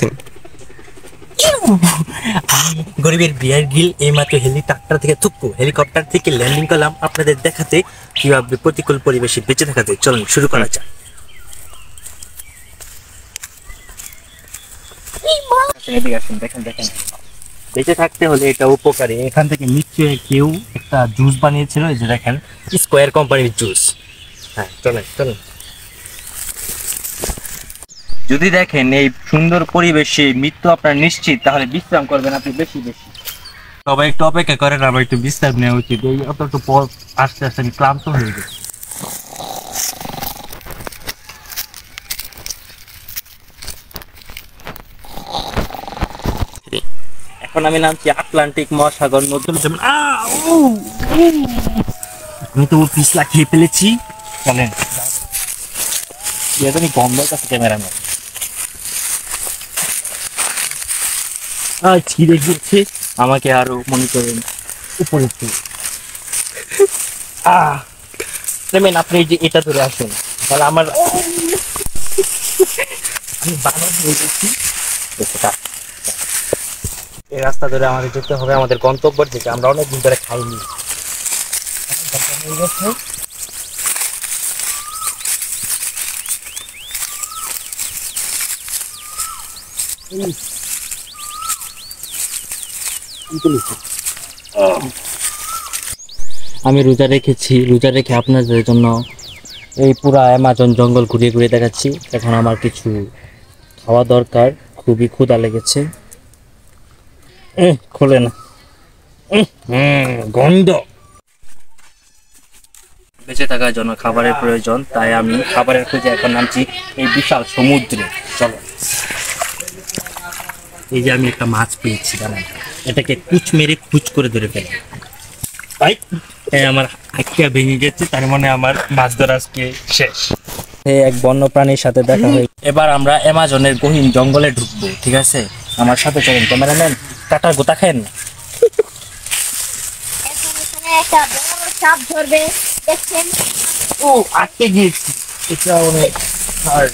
দিন আমি গরিবের বিয়ার গিল এইমাত্র হেলিকপ্টার থেকে ল্যান্ডিং করলাম আপনাদের দেখাতে কিভাবে প্রতিকূল পরিবেশে বেঁচে থাকা যায়। চলুন শুরু করা যাক। দেখেন বেঁচে থাকতে হলে এটা উপকারী। এখান থেকে নিশ্চয়ই কেউ একটা জুস বানিয়েছিল, এই যে দেখেন স্কোয়ার কোম্পানির জুস। হ্যাঁ চলেন। যদি দেখেন এই সুন্দর পরিবেশে মৃত্যু আপনার নিশ্চিত, তাহলে বিশ্রাম করবেন আপনি বেশি। সবাই একটু অপেক্ষা করেন, আবার একটু বিশ্রাম নেওয়া উচিত। এই অতটুকু পর আস্তে আমি ক্লান্ত হয়ে গেছি। এখন আমি নামছি আটলান্টিক মহাসাগর নদী। আমি তো পিছলা খেয়ে ফেলেছি। চলেন গন্ধ কাছে ক্যামেরাম্যান ছিঁড়ে গিয়েছে, আমাকে আরো মনে করেন উপরে আপনি যে এটা ধরে আসুন, তাহলে আমি বানর হয়ে গেছি। এই রাস্তা ধরে আমাদের যেতে হবে আমাদের গন্তব্যের দিকে। আমরা অনেকদিন ধরে খাইনি। আমি রোজা রেখে আপনাদের জন্য এই পুরা অ্যামাজন জঙ্গল ঘুরিয়ে দেখাচ্ছি। এখন আমার কিছু খাওয়া দরকার, খুবই ক্ষুধা লেগেছে। খোলে না, গন্ধ। বেঁচে থাকার জন্য খাবারের প্রয়োজন, তাই আমি খাবারের খুঁজে এখন নামছি এই বিশাল সমুদ্রে। চলো, এই যে আমি একটা মাছ পেয়েছি, জানেন এটাকে কুচ মেরে খুচ করে ধরে ফেলে। তাই আমার হাঁকিয়া ভেঙে গেছে, তার মানে আমার মাছ ধরা আজকে শেষ। এক বন্যপ্রাণীর সাথে দেখা হয়ে এবার আমরা অ্যামাজনের গহীন জঙ্গলে ঢুকবো। ঠিক আছে, আমার সাথে চলেন। ক্যামেরাম্যান কাটার গোতা খায়েন না। ও আটকে গিয়েছি, এটা অনেক হার্ড।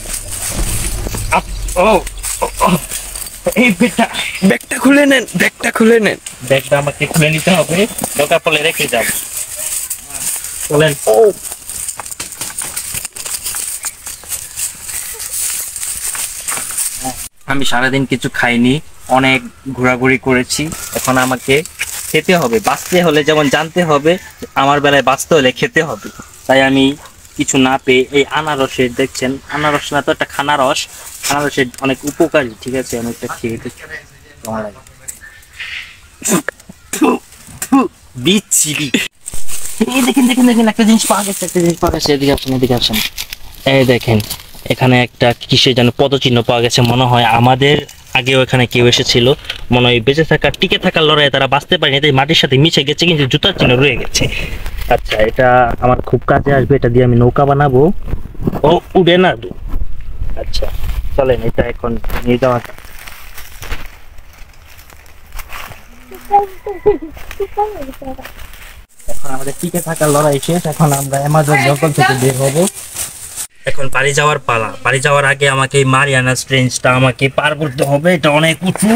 এই ব্যাগটা খুলে নেন। ব্যাগটা আমাকে খুলে নিতে হবে, দরকার পড়লে রেখে যাব। চলেন। আমি সারাদিন কিছু খাইনি, অনেক ঘোরাঘুরি করেছি। এখন আমাকে খেতে হবে। বাঁচতে হলে যেমন জানতে হবে, আমার বেলায় বাঁচতে হলে খেতে হবে। তাই আমি কিছু না পেয়ে এই আনারসের, দেখছেন আনারস না তো একটা আনারসের অনেক উপকারী। ঠিক আছে, আমি একটা খেয়ে বিচ্ছিরি। এই দেখেন একটা জিনিস পাওয়া গেছে। এদিকে আসেন। এই দেখেন এখানে একটা কিসের যেন পদচিহ্ন পাওয়া গেছে। মনে হয় আমাদের আগেও এখানে কেউ এসেছিল। মনে হয় বেঁচে থাকার, টিকে থাকার লড়াইয়ে তারা বাঁচতে পারেনি, তাই মাটির সাথে মিশে গেছে, কিন্তু জুতার চিহ্ন রয়ে গেছে। আচ্ছা, এটা আমার খুব কাজে আসবে। এটা দিয়ে আমি নৌকা বানাবো। ও উড়ে না। আচ্ছা চলেন, এটা এখন নিয়ে যাওয়া যাক। এখন আমাদের টিকে থাকার লড়াই শেষ। এখন আমরা অ্যামাজন জঙ্গল থেকে বের হব। এখন বাড়ি যাওয়ার পালা। বাড়ি যাওয়ার আগে আমাকে এই মারিয়ানা ট্রেঞ্চটা আমাকে পার করতে হবে। এটা অনেক উঁচু,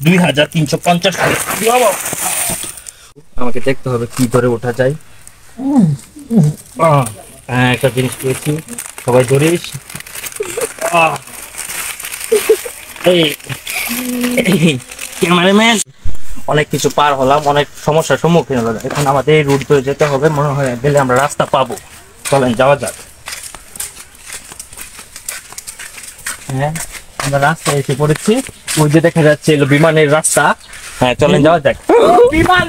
2350 ফুট। আমাকে দেখতে হবে কি ধরে ওঠা যায়। হ্যাঁ, একটা জিনিস পেয়েছি, সবাই ধরিস। ক্যামেরাম্যান, অনেক কিছু পার হলাম, অনেক সমস্যার সম্মুখীন হলাম। এখন আমাদের এই রুট ধরে যেতে হবে। মনে হয় গেলে আমরা রাস্তা পাবো। চলেন যাওয়া যাক। হ্যাঁ, আমরা রাস্তায় এসে পড়েছি। ওই যে দেখা যাচ্ছে বিমানের রাস্তা। হ্যাঁ চলেন যাওয়া যাক। বিমান